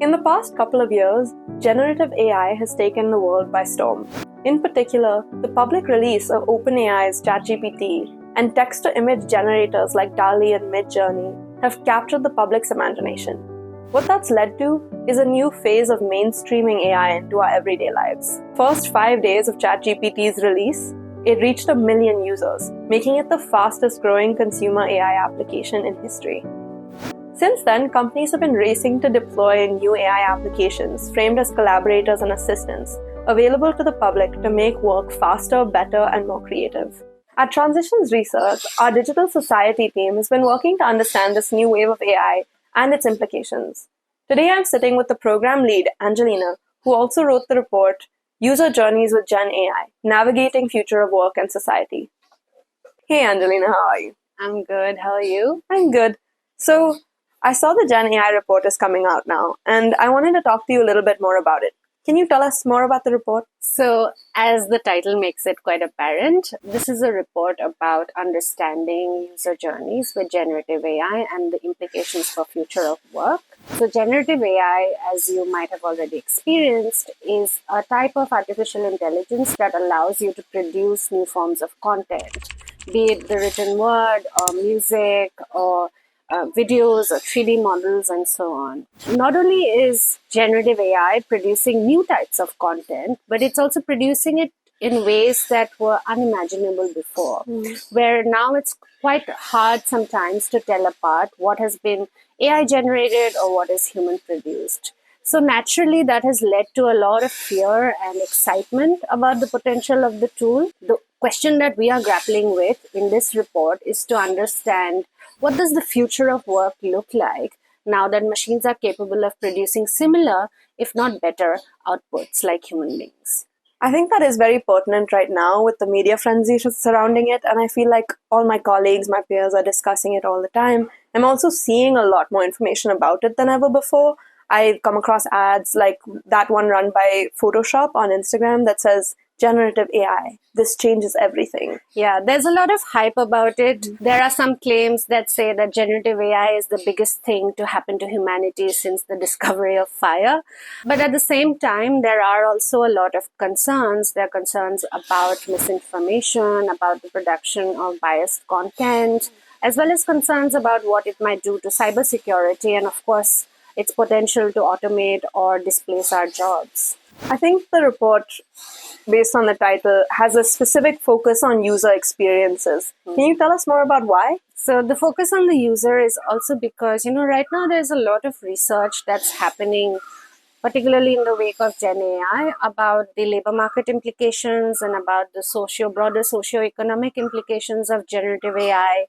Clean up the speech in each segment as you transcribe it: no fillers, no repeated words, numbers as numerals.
In the past couple of years, generative AI has taken the world by storm. In particular, the public release of OpenAI's ChatGPT and text-to-image generators like DALL-E and Midjourney have captured the public's imagination. What that's led to is a new phase of mainstreaming AI into our everyday lives. First 5 days of ChatGPT's release, it reached 1 million users, making it the fastest growing consumer AI application in history. Since then, companies have been racing to deploy new AI applications framed as collaborators and assistants, available to the public to make work faster, better, and more creative. At Transitions Research, our digital society team has been working to understand this new wave of AI and its implications. Today, I'm sitting with the program lead, Angelina, who also wrote the report, User Journeys with GenAI, Navigating Future of Work and Society. Hey, Angelina, how are you? I'm good. How are you? I'm good. So, I saw the GenAI report is coming out now, and I wanted to talk to you a little bit more about it. Can you tell us more about the report? So, as the title makes it quite apparent, this is a report about understanding user journeys with generative AI and the implications for future of work. So, generative AI, as you might have already experienced, is a type of artificial intelligence that allows you to produce new forms of content, be it the written word or music or videos or 3D models and so on. Not only is generative AI producing new types of content, but it's also producing it in ways that were unimaginable before, where now it's quite hard sometimes to tell apart what has been AI generated or what is human produced. So naturally, that has led to a lot of fear and excitement about the potential of the tool. The question that we are grappling with in this report is to understand what does the future of work look like now that machines are capable of producing similar, if not better, outputs like human beings? I think that is very pertinent right now with the media frenzy surrounding it, and I feel like all my colleagues, my peers are discussing it all the time. I'm also seeing a lot more information about it than ever before. I come across ads like that one run by Photoshop on Instagram that says, generative AI, this changes everything. Yeah, there's a lot of hype about it. There are some claims that say that generative AI is the biggest thing to happen to humanity since the discovery of fire. But at the same time, there are also a lot of concerns. There are concerns about misinformation, about the production of biased content, as well as concerns about what it might do to cybersecurity and, of course, its potential to automate or displace our jobs. I think the report, based on the title, has a specific focus on user experiences. Can you tell us more about why? So the focus on the user is also because, right now there's a lot of research that's happening, particularly in the wake of GenAI, about the labor market implications and about the broader socio-economic implications of generative AI,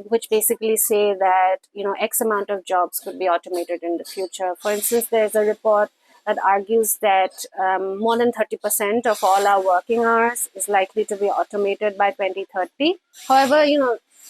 which basically say that, X amount of jobs could be automated in the future. For instance, there's a report that argues that more than 30% of all our working hours is likely to be automated by 2030. However,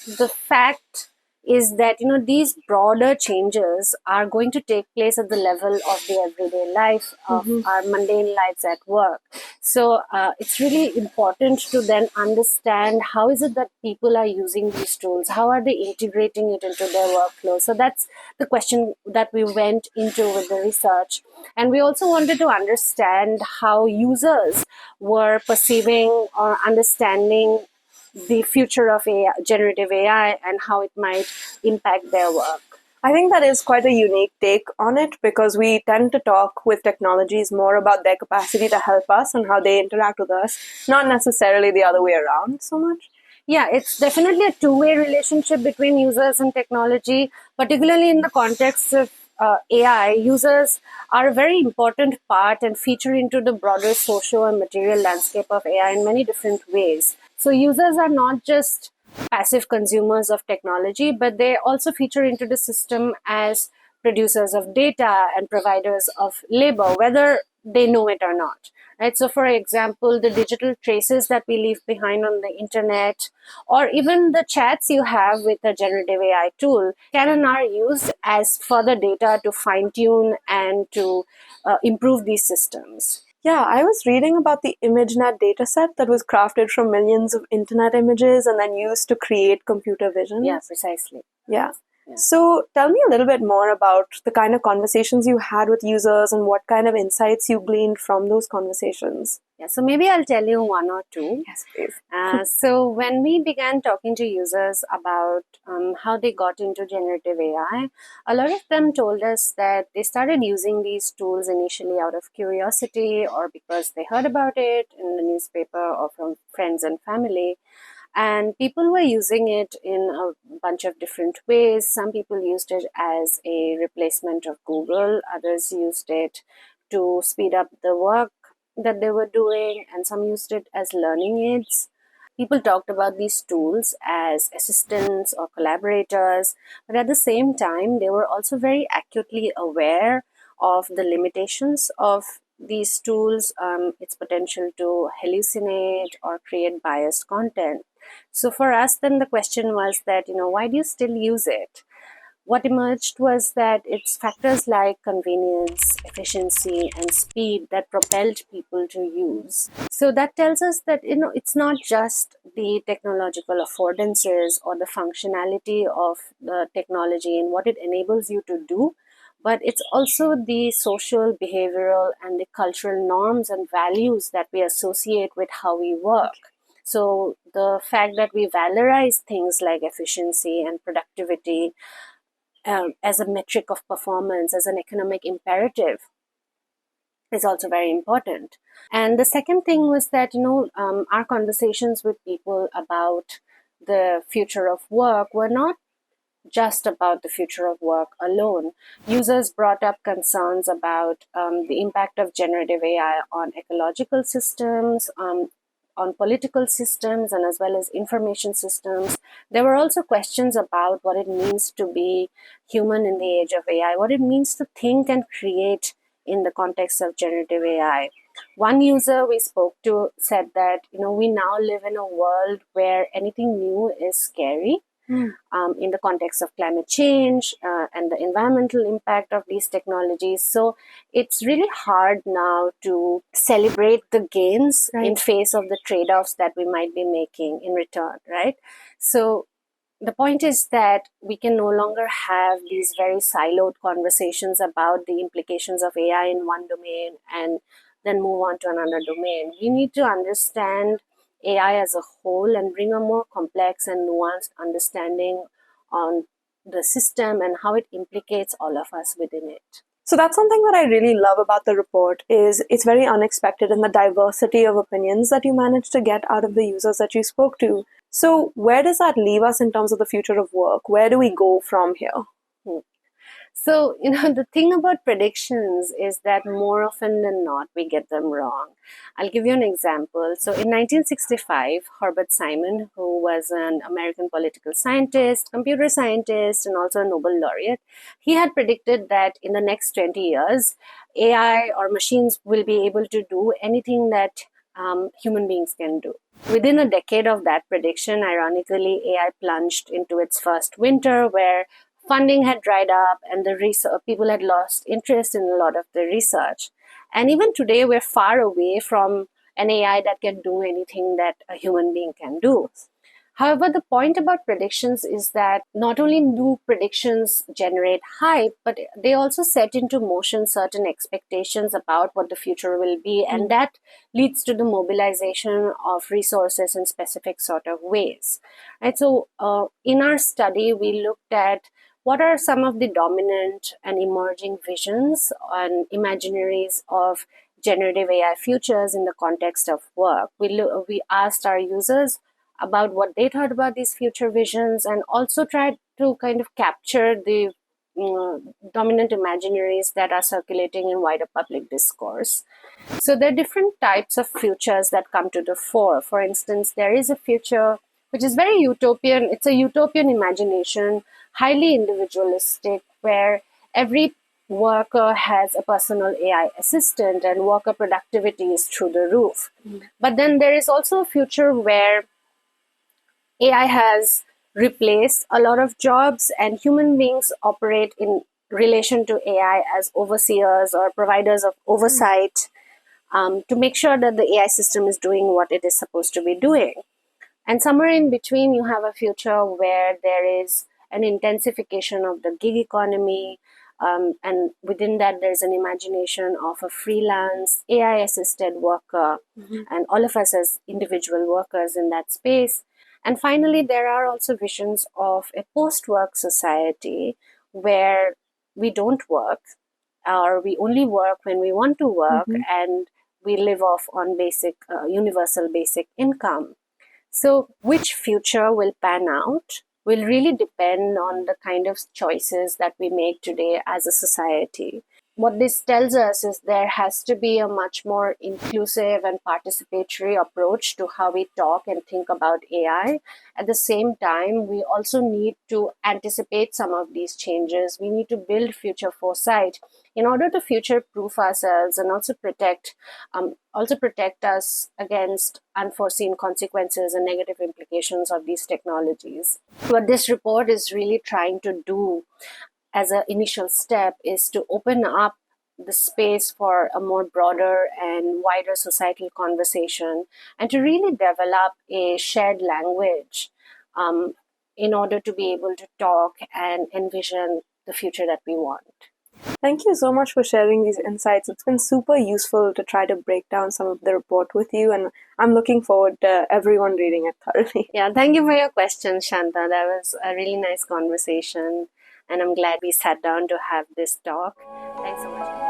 the fact is that, these broader changes are going to take place at the level of the everyday life of our mundane lives at work. So it's really important to then understand how is it that people are using these tools? How are they integrating it into their workflow? So that's the question that we went into with the research. And we also wanted to understand how users were perceiving or understanding the future of AI, generative AI, and how it might impact their work. I think that is quite a unique take on it because we tend to talk with technologies more about their capacity to help us and how they interact with us, not necessarily the other way around so much. Yeah, it's definitely a two-way relationship between users and technology, particularly in the context of AI. Users are a very important part and feature into the broader social and material landscape of AI in many different ways. So users are not just passive consumers of technology, but they also feature into the system as producers of data and providers of labor, whether they know it or not. Right? So, for example, the digital traces that we leave behind on the internet, or even the chats you have with a generative AI tool, can and are used as further data to fine-tune and to improve these systems. Yeah, I was reading about the ImageNet dataset that was crafted from millions of internet images and then used to create computer vision. Yeah, precisely. Yeah. So tell me a little bit more about the kind of conversations you had with users and what kind of insights you gleaned from those conversations. Yeah, so maybe I'll tell you one or two. Yes, please. So when we began talking to users about how they got into generative AI, a lot of them told us that they started using these tools initially out of curiosity or because they heard about it in the newspaper or from friends and family. And people were using it in a bunch of different ways. Some people used it as a replacement of Google, others used it to speed up the work that they were doing, and some used it as learning aids. People talked about these tools as assistants or collaborators, but at the same time, they were also very acutely aware of the limitations of these tools, its potential to hallucinate or create biased content. So for us, then the question was that, why do you still use it? What emerged was that it's factors like convenience, efficiency, and speed that propelled people to use. So that tells us that it's not just the technological affordances or the functionality of the technology and what it enables you to do, but it's also the social, behavioral, and the cultural norms and values that we associate with how we work. So the fact that we valorize things like efficiency and productivity as a metric of performance, as an economic imperative, is also very important. And the second thing was that, our conversations with people about the future of work were not just about the future of work alone. Users brought up concerns about the impact of generative AI on ecological systems, on political systems, and as well as information systems. There were also questions about what it means to be human in the age of AI, what it means to think and create in the context of generative AI. One user we spoke to said that, we now live in a world where anything new is scary. In the context of climate change and the environmental impact of these technologies. So it's really hard now to celebrate the gains in face of the trade-offs that we might be making in return, right? So the point is that we can no longer have these very siloed conversations about the implications of AI in one domain and then move on to another domain. We need to understand AI as a whole and bring a more complex and nuanced understanding on the system and how it implicates all of us within it. So that's something that I really love about the report is it's very unexpected in the diversity of opinions that you managed to get out of the users that you spoke to. So where does that leave us in terms of the future of work? Where do we go from here? So, the thing about predictions is that more often than not, we get them wrong. I'll give you an example. So, in 1965, Herbert Simon, who was an American political scientist, computer scientist, and also a Nobel laureate, he had predicted that in the next 20 years, AI or machines will be able to do anything that human beings can do. Within a decade of that prediction, ironically, AI plunged into its first winter where funding had dried up and people had lost interest in a lot of the research. And even today, we're far away from an AI that can do anything that a human being can do. However, the point about predictions is that not only do predictions generate hype, but they also set into motion certain expectations about what the future will be. And that leads to the mobilization of resources in specific sort of ways. Right? So in our study, we looked at what are some of the dominant and emerging visions and imaginaries of generative AI futures in the context of work. We asked our users about what they thought about these future visions and also tried to kind of capture the dominant imaginaries that are circulating in wider public discourse. So there are different types of futures that come to the fore. For instance, there is a future which is very utopian. It's a utopian imagination, highly individualistic, where every worker has a personal AI assistant and worker productivity is through the roof. But then there is also a future where AI has replaced a lot of jobs and human beings operate in relation to AI as overseers or providers of oversight to make sure that the AI system is doing what it is supposed to be doing. And somewhere in between, you have a future where there is an intensification of the gig economy. And within that, there's an imagination of a freelance AI assisted worker, and all of us as individual workers in that space. And finally, there are also visions of a post work society where we don't work, or we only work when we want to work, and we live off on basic, universal basic income. So, which future will pan out will really depend on the kind of choices that we make today as a society. What this tells us is there has to be a much more inclusive and participatory approach to how we talk and think about AI. At the same time, we also need to anticipate some of these changes. We need to build future foresight in order to future proof ourselves and also protect us against unforeseen consequences and negative implications of these technologies. What this report is really trying to do as an initial step is to open up the space for a more broader and wider societal conversation, and to really develop a shared language in order to be able to talk and envision the future that we want. Thank you so much for sharing these insights. It's been super useful to try to break down some of the report with you, and I'm looking forward to everyone reading it thoroughly. Yeah, thank you for your questions, Shanta. That was a really nice conversation, and I'm glad we sat down to have this talk. Thanks so much.